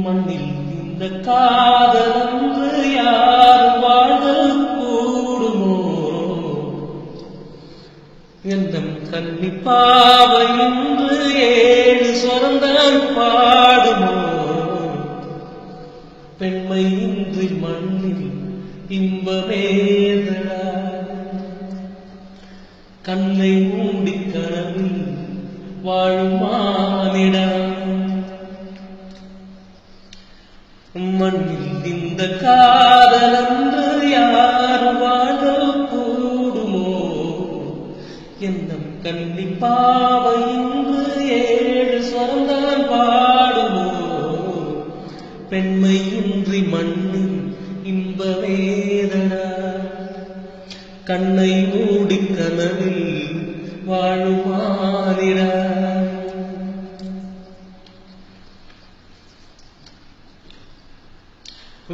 மண்ணில் இந்த காதலன்று யாரும் வாழ்தல் கூடுமோ எந்தம் கன்னிப்பாவை என்று 7 சொரந்தான் பாடுமோ பெண்மையின்றி மண்ணில் இன்பமேதடா கண்ணை மூடி கனவில் வாழும் மானிடா மண்ணில் இந்த காதலன்று யாரும் வாழ்தல் கூடுமோ எந்தம் கன்னிப்பாவை இன்று 7 சொரந்தான் பாடுமோ பெண்மையின்றி மண்ணில் இன்பவேதனா கண்ணை மூடி கனவில் வாழுமானிடா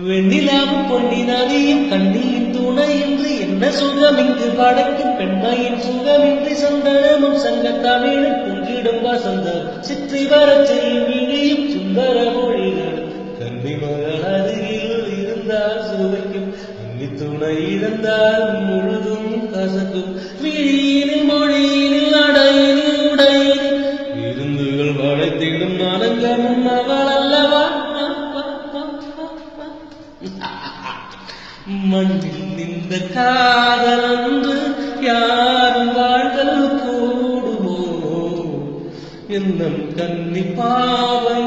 வெண்ணிலாவும் பொன்னி நதியும் கண்ணியின் துணையின்றி என்ன சுகம் இங்கு படைக்கும் பெண்மையின் சுகமின்றி சந்தனமும் சங்கத்தமிழும் பொங்கிடும் வசந்தம் சிற்றி வரச் செய்யும் விழியும் சுந்தர மொழிகள் கன்னி மகள் அருகில் இருந்தால் சுவைக்கும் அன்னி துணை இருந்தால் முழுதும் கசக்கும் விழியினில் மொழியினில் அடையினில் உடையினில் விருந்துகள் படைத்திடும் அலங்கமும் அவள் அல்லவா மண்ணில் இந்த காதலன்று யாரும் வாழ்தல் கூடுமோ என்னும் கன்னிப்பாவை